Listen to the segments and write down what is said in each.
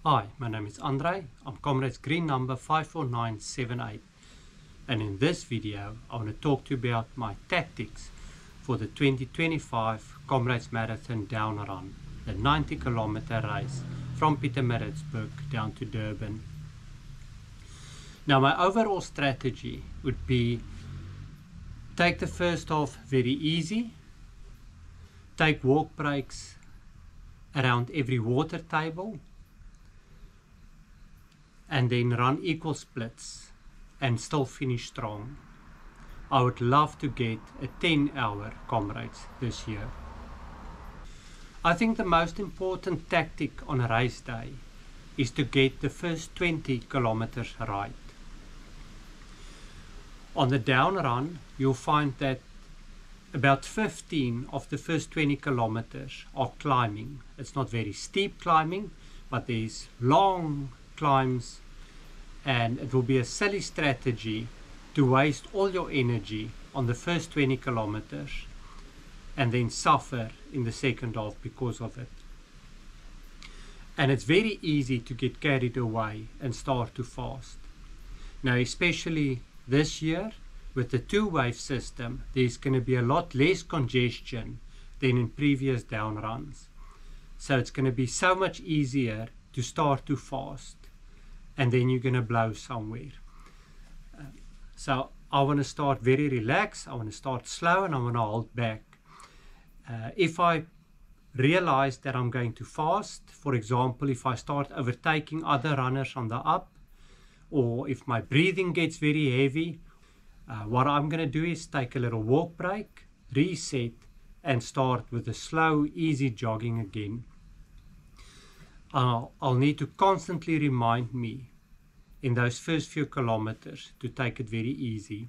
Hi, my name is Andre. I'm Comrades Green number 54978, and in this video I want to talk to you about my tactics for the 2025 Comrades Marathon Down Run, the 90-kilometer race from Pietermaritzburg down to Durban. Now my overall strategy would be take the first half very easy, take walk breaks around every water table, and then run equal splits and still finish strong. I would love to get a 10-hour Comrades this year. I think the most important tactic on a race day is to get the first 20 kilometers right. On the down run, you'll find that about 15 of the first 20 kilometers are climbing. It's not very steep climbing, but there's long climbs, and it will be a silly strategy to waste all your energy on the first 20 kilometers and then suffer in the second half because of it. And it's very easy to get carried away and start to fast. Now, especially this year with the two-wave system, there's going to be a lot less congestion than in previous down runs. So it's going to be so much easier to start to fast, and then you're going to blow somewhere. So I want to start very relaxed, I want to start slow, and I want to hold back. If I realize that I'm going to fast, for example, if I start overtaking other runners on the up, or if my breathing gets very heavy, what I'm going to do is take a little walk break, reset, and start with a slow, easy jogging again. I'll need to constantly remind me in those first few kilometers to take it very easy.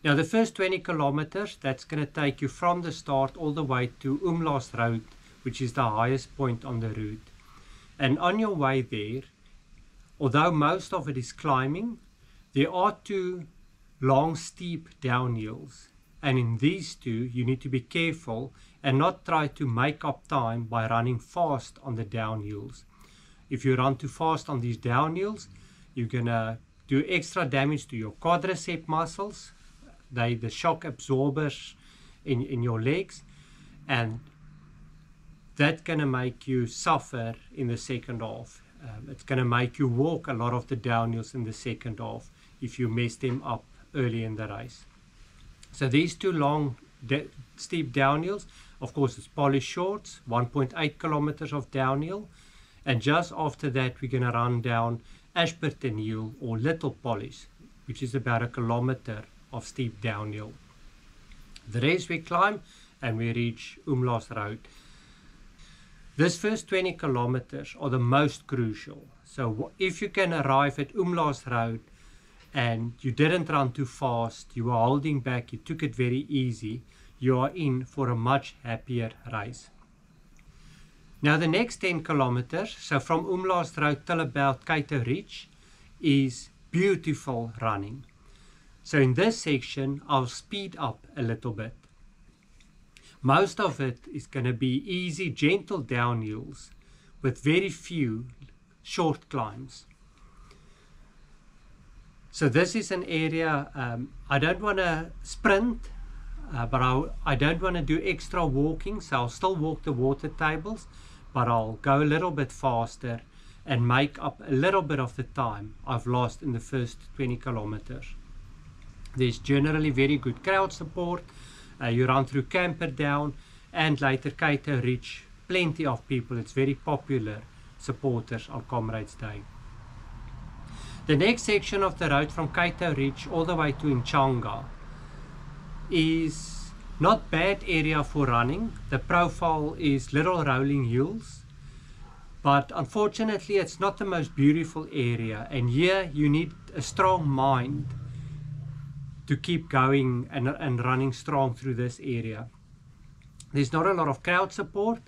Now the first 20 kilometers, that's going to take you from the start all the way to Umlaas Road, which is the highest point on the route. And on your way there, although most of it is climbing, there are two long steep downhills. And in these two, you need to be careful and not try to make up time by running fast on the downhills. If you run too fast on these downhills, you're going to do extra damage to your quadricep muscles. They're the shock absorbers in your legs. And that's going to make you suffer in the second half. It's going to make you walk a lot of the downhills in the second half if you mess them up early in the race. So these two long steep downhills, of course it's Polish Shorts, 1.8 kilometers of downhill, and just after that we're going to run down Ashburton Hill or Little Polish, which is about 1 kilometer of steep downhill. The rest we climb and we reach Umlaas Road. This first 20 kilometers are the most crucial. So if you can arrive at Umlaas Road and you didn't run too fast, you were holding back, you took it very easy, you are in for a much happier race. Now the next 10 kilometers, so from Umlaas Road till about Cato Ridge, is beautiful running. So in this section, I'll speed up a little bit. Most of it is going to be easy, gentle downhills with very few short climbs. So this is an area, I don't want to sprint, but I don't want to do extra walking, so I'll still walk the water tables, but I'll go a little bit faster and make up a little bit of the time I've lost in the first 20 kilometers. There's generally very good crowd support. You run through Camperdown and later Cato Ridge, plenty of people. It's very popular supporters on Comrades Day. The next section of the road from Cato Ridge all the way to Inchanga is not bad area for running. The profile is little rolling hills, but unfortunately it's not the most beautiful area, and here you need a strong mind to keep going and running strong through this area. There's not a lot of crowd support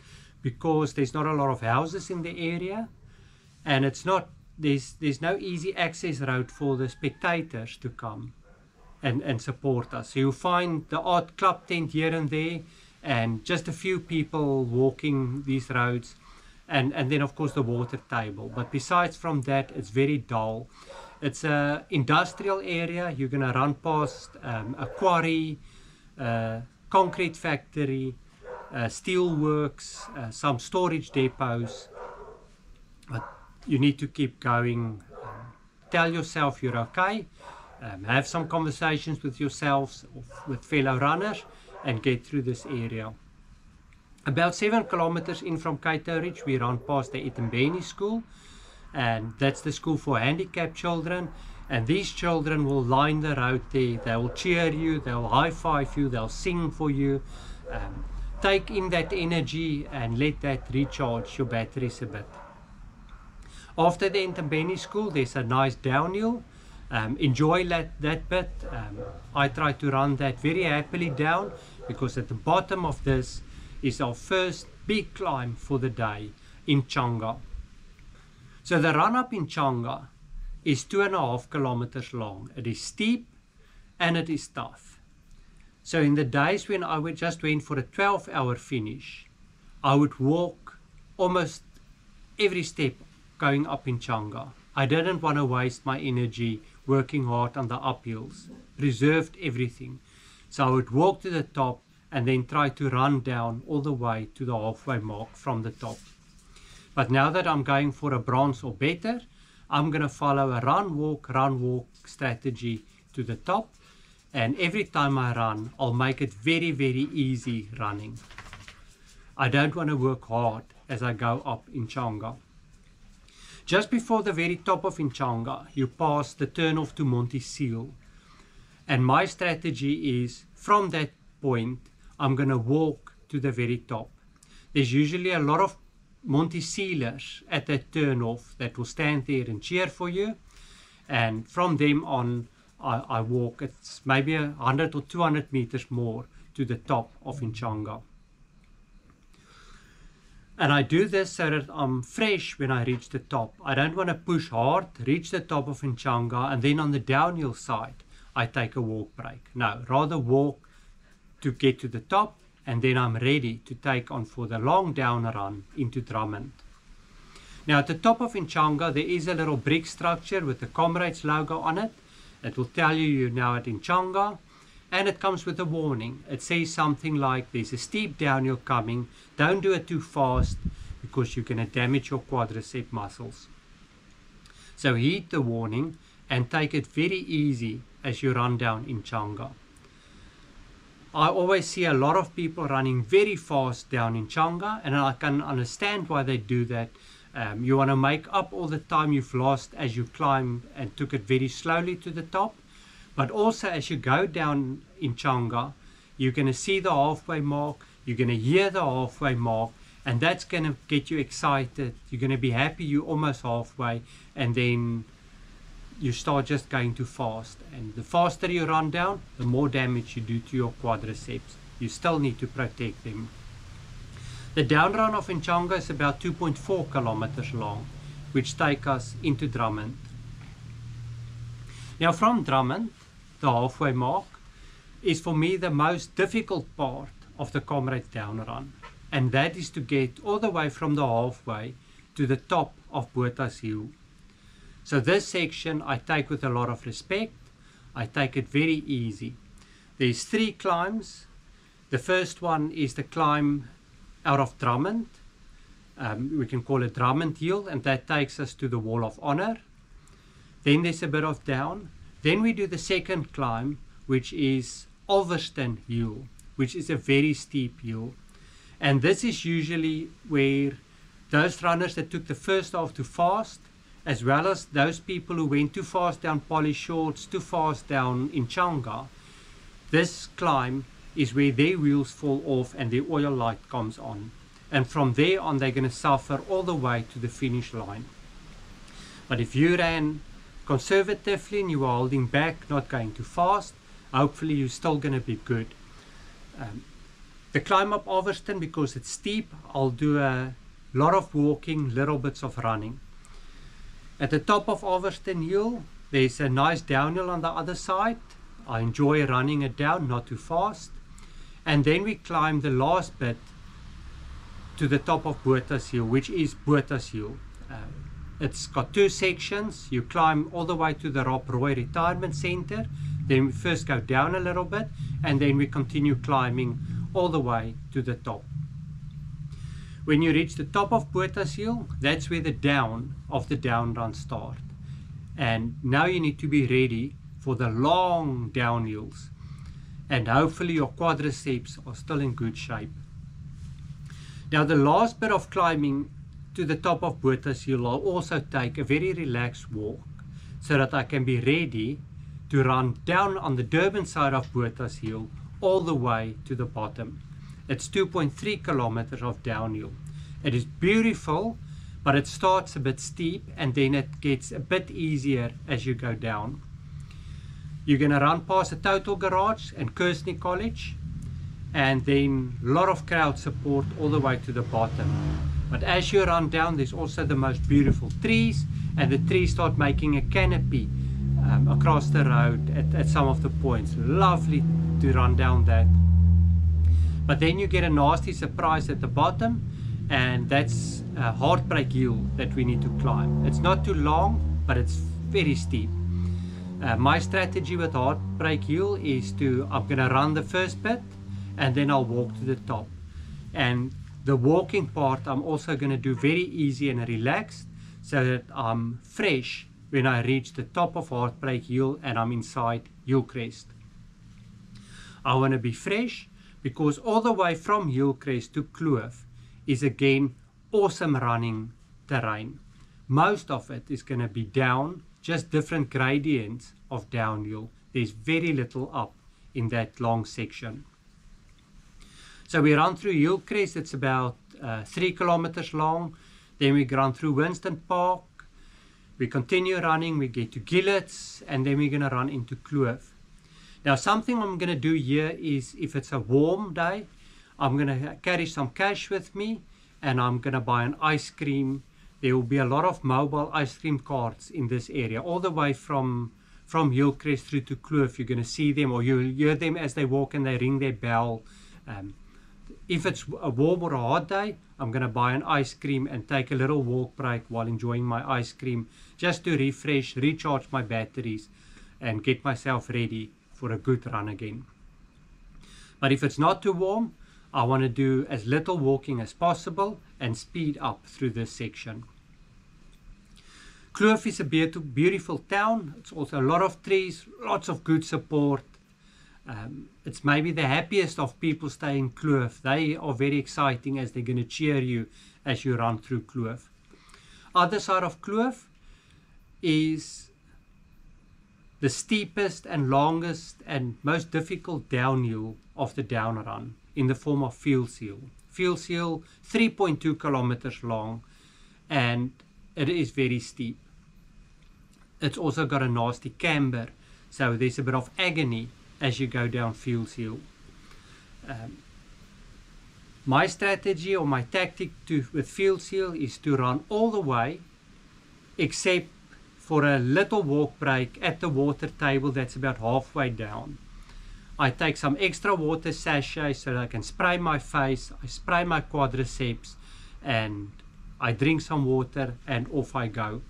because there's not a lot of houses in the area, and there's no easy access road for the spectators to come and support us. So you'll find the odd club tent here and there, and just a few people walking these roads. and then of course the water table. But besides from that, it's very dull. It's a industrial area. You're going to run past a quarry, concrete factory, steel works, some storage depots. But you need to keep going. Tell yourself you're okay. Have some conversations with yourselves, with fellow runners, and get through this area. About 7 kilometers in from Cato Ridge, we run past the Itumbeni School, and that's the school for handicapped children. And these children will line the road there. They will cheer you, they'll high-five you, they'll sing for you. Take in that energy and let that recharge your batteries a bit. After the Itumbeni School, there's a nice downhill. Enjoy that bit. I try to run that very happily down, because at the bottom of this is our first big climb for the day in Changa. So the run up in Changa is 2.5 kilometers long. It is steep and it is tough. So in the days when I just went for a 12-hour finish, I would walk almost every step going up in Changa. I didn't want to waste my energy working hard on the uphills, preserved everything. So I would walk to the top and then try to run down all the way to the halfway mark from the top. But now that I'm going for a bronze or better, I'm going to follow a run-walk strategy to the top. And every time I run, I'll make it very, very easy running. I don't want to work hard as I go up in Changa. Just before the very top of Inchanga, you pass the turn-off to Monte Seal. And my strategy is, from that point, I'm going to walk to the very top. There's usually a lot of Monte Sealers at that turn-off that will stand there and cheer for you. And from them on, I walk. It's maybe 100 or 200 meters more to the top of Inchanga. And I do this so that I'm fresh when I reach the top. I don't want to push hard, reach the top of Inchanga, and then on the downhill side, I take a walk break. No, rather walk to get to the top, and then I'm ready to take on for the long down run into Drummond. Now at the top of Inchanga, there is a little brick structure with the Comrades logo on it. It will tell you you're now at Inchanga. And it comes with a warning. It says something like, there's a steep downhill coming. Don't do it too fast, because you're going to damage your quadricep muscles. So heed the warning and take it very easy as you run down Inchanga. I always see a lot of people running very fast down Inchanga, and I can understand why they do that. You want to make up all the time you've lost as you climb and took it very slowly to the top. But also as you go down Inchanga, you're going to see the halfway mark, you're going to hear the halfway mark, and that's going to get you excited. You're going to be happy you're almost halfway, and then you start just going too fast. And the faster you run down, the more damage you do to your quadriceps. You still need to protect them. The down run of Inchanga is about 2.4 kilometers long, which take us into Drummond. Now from Drummond, the halfway mark, is for me the most difficult part of the Comrades down run, and that is to get all the way from the halfway to the top of Botha's Hill. So this section I take with a lot of respect. I take it very easy. There's 3 climbs. The first one is the climb out of Drummond. We can call it Drummond Hill, and that takes us to the Wall of Honor. Then there's a bit of down. Then we do the second climb, which is Ulverston Hill, which is a very steep hill. And this is usually where those runners that took the first half too fast, as well as those people who went too fast down Polly Shorts, too fast down Inchanga, this climb is where their wheels fall off and their oil light comes on. And from there on, they're going to suffer all the way to the finish line. But if you ran conservatively and you are holding back, not going too fast, hopefully you're still going to be good. The climb up Ulverston, because it's steep, I'll do a lot of walking, little bits of running. At the top of Ulverston Hill, there's a nice downhill on the other side. I enjoy running it down, not too fast. And then we climb the last bit to the top of Botha's Hill, which is Botha's Hill. It's got two sections. You climb all the way to the Rob Roy Retirement Center. Then we first go down a little bit, and then we continue climbing all the way to the top. When you reach the top of Botha's Hill, that's where the down of the down run starts. And now you need to be ready for the long downhills. And hopefully your quadriceps are still in good shape. Now the last bit of climbing to the top of Botha's Hill, I'll also take a very relaxed walk so that I can be ready to run down on the Durban side of Botha's Hill all the way to the bottom. It's 2.3 kilometers of downhill. It is beautiful, but it starts a bit steep and then it gets a bit easier as you go down. You're going to run past the Total Garage and Kearsney College, and then a lot of crowd support all the way to the bottom. But as you run down, there's also the most beautiful trees, and the trees start making a canopy across the road at some of the points. Lovely to run down that. But then you get a nasty surprise at the bottom, and that's a Heartbreak Hill that we need to climb. It's not too long, but it's very steep. My strategy with Heartbreak Hill is I'm going to run the first bit, and then I'll walk to the top. And the walking part I'm also going to do very easy and relaxed, so that I'm fresh when I reach the top of Heartbreak Hill and I'm inside Hillcrest. I want to be fresh, because all the way from Hillcrest to Kloof is again awesome running terrain. Most of it is going to be down, just different gradients of downhill. There's very little up in that long section. So we run through Hillcrest. It's about 3 kilometers long. Then we run through Winston Park. We continue running, we get to Gillet's, and then we're going to run into Kloof. Now something I'm going to do here is, if it's a warm day, I'm going to carry some cash with me, and I'm going to buy an ice cream. There will be a lot of mobile ice cream carts in this area, all the way from Hillcrest through to Kloof. You're going to see them, or you'll hear them as they walk and they ring their bell. If it's a warm or a hot day, I'm going to buy an ice cream and take a little walk break while enjoying my ice cream, just to refresh, recharge my batteries, and get myself ready for a good run again. But if it's not too warm, I want to do as little walking as possible and speed up through this section. Kloof is a beautiful town. It's also a lot of trees, lots of good support. It's maybe the happiest of people stay in Kloof. They are very exciting, as they're going to cheer you as you run through Kloof. Other side of Kloof is the steepest and longest and most difficult downhill of the down run, in the form of Fields Hill. Fields Hill, 3.2 kilometers long, and it is very steep. It's also got a nasty camber, so there's a bit of agony as you go down Fields Hill. My strategy or my tactic with Fields Hill is to run all the way, except for a little walk break at the water table that's about halfway down. I take some extra water sachets so that I can spray my face, I spray my quadriceps, and I drink some water, and off I go.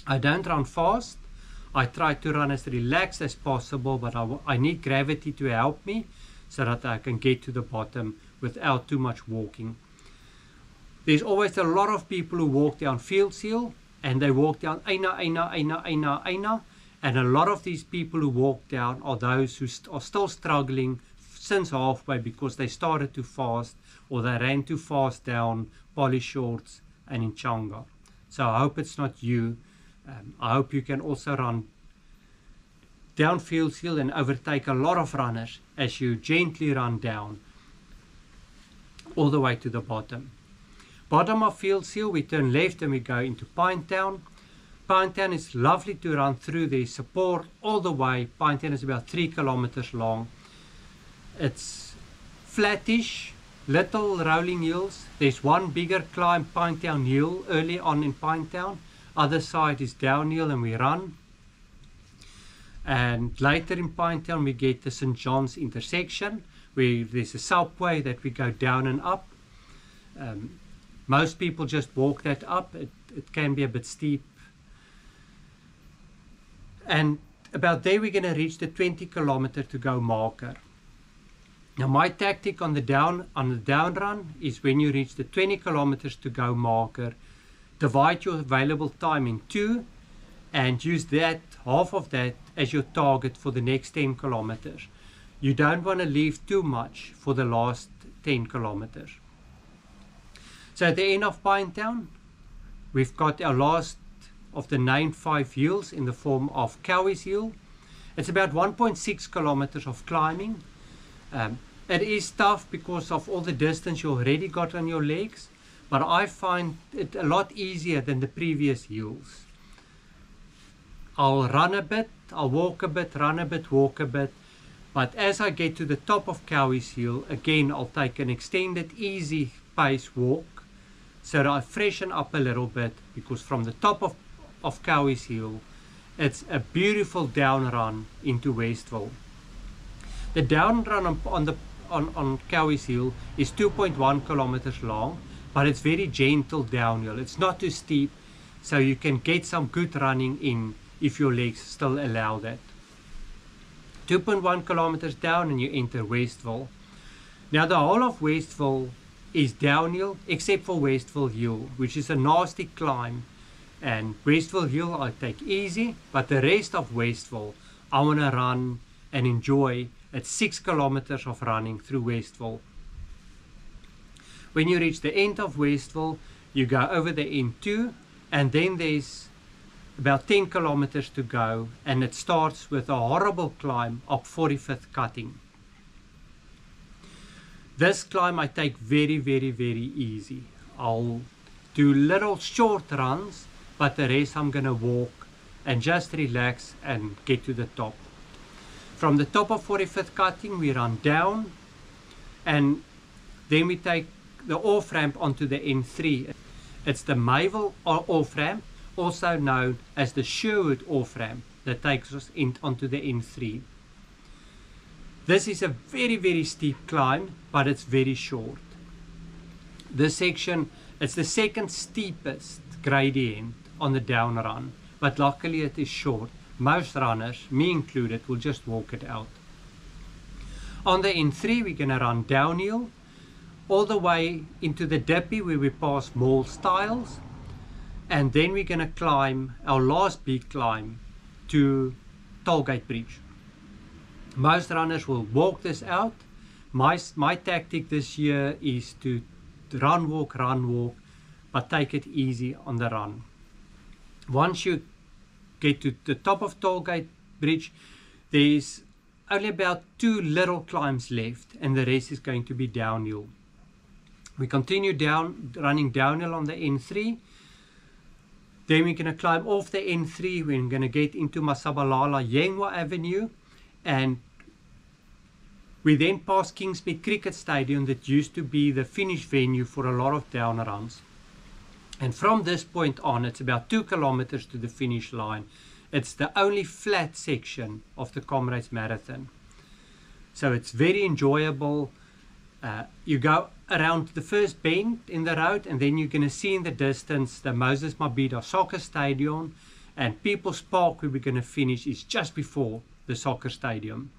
I don't run fast. I try to run as relaxed as possible, but I need gravity to help me so that I can get to the bottom without too much walking. There's always a lot of people who walk down Fields Hill, and they walk down Eina, and a lot of these people who walk down are those who are still struggling since halfway, because they started too fast or they ran too fast down Polly Shorts and in Changa. So I hope it's not you. I hope you can also run down Fields Hill and overtake a lot of runners as you gently run down all the way to the bottom. Bottom of Fields Hill, we turn left and we go into Pinetown. Pinetown is lovely to run through. There's support all the way. Pinetown is about 3 kilometers long. It's flattish, little rolling hills. There's one bigger climb, Pinetown Hill, early on in Pinetown. Other side is downhill and we run. And later in Pinetown we get the St. John's intersection, where there's a subway that we go down and up. Most people just walk that up. It can be a bit steep. And about there we're going to reach the 20 kilometer to go marker. Now my tactic on the down run is when you reach the 20 kilometers to go marker, divide your available time in two and use that, half of that, as your target for the next 10 kilometers. You don't want to leave too much for the last 10 kilometers. So at the end of Pinetown, we've got our last of the 9-5 hills in the form of Cowie's Hill. It's about 1.6 kilometers of climbing. It is tough because of all the distance you already got on your legs, but I find it a lot easier than the previous hills. I'll run a bit, I'll walk a bit, run a bit, walk a bit, but as I get to the top of Cowie's Hill, again I'll take an extended easy pace walk so that I freshen up a little bit, because from the top of Cowie's Hill it's a beautiful down run into Westville. The down run on Cowie's Hill is 2.1 kilometers long, but it's very gentle downhill. It's not too steep, so you can get some good running in if your legs still allow that. 2.1 kilometers down and you enter Westville. Now the whole of Westville is downhill except for Westville Hill, which is a nasty climb, and Westville Hill I take easy, but the rest of Westville I want to run and enjoy. It's 6 kilometers of running through Westville. When you reach the end of Westville, you go over the N2, and then there's about 10 kilometers to go, and it starts with a horrible climb up 45th cutting. This climb I take very, very, very easy. I'll do little short runs, but the rest I'm going to walk and just relax and get to the top. From the top of 45th cutting we run down, and then we take the off ramp onto the N3. It's the Mayville off ramp, also known as the Sherwood off ramp, that takes us onto the N3. This is a very, very steep climb, but it's very short. This section, it's the second steepest gradient on the down run, but luckily it is short. Most runners, me included, will just walk it out. On the N3 we're going to run downhill all the way into the Dippy where we pass Mall Styles, and then we're going to climb our last big climb to Tollgate Bridge. Most runners will walk this out. My tactic this year is to run, walk, but take it easy on the run. Once you get to the top of Tollgate Bridge, there's only about 2 little climbs left, and the rest is going to be downhill. We continue running downhill on the N3. Then we're going to climb off the N3. We're going to get into Masabalala Yengwa Avenue, and we then pass Kingsmead Cricket Stadium, that used to be the finish venue for a lot of down runs. And from this point on, it's about 2 kilometers to the finish line. It's the only flat section of the Comrades Marathon. So it's very enjoyable. You go around the first bend in the road, and then you're going to see in the distance the Moses Mabhida Soccer Stadium, and People's Park, where we're going to finish, is just before the soccer stadium.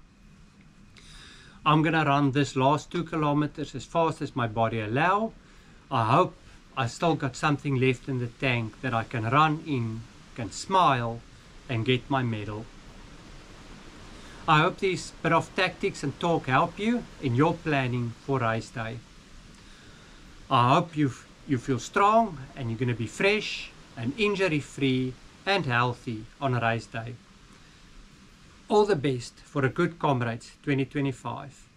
I'm going to run this last 2 kilometers as fast as my body allows. I hope I still got something left in the tank that I can run in, can smile and get my medal. I hope this bit of tactics and talk help you in your planning for race day. I hope you feel strong and you're going to be fresh and injury free and healthy on race day. All the best for a good Comrades 2025.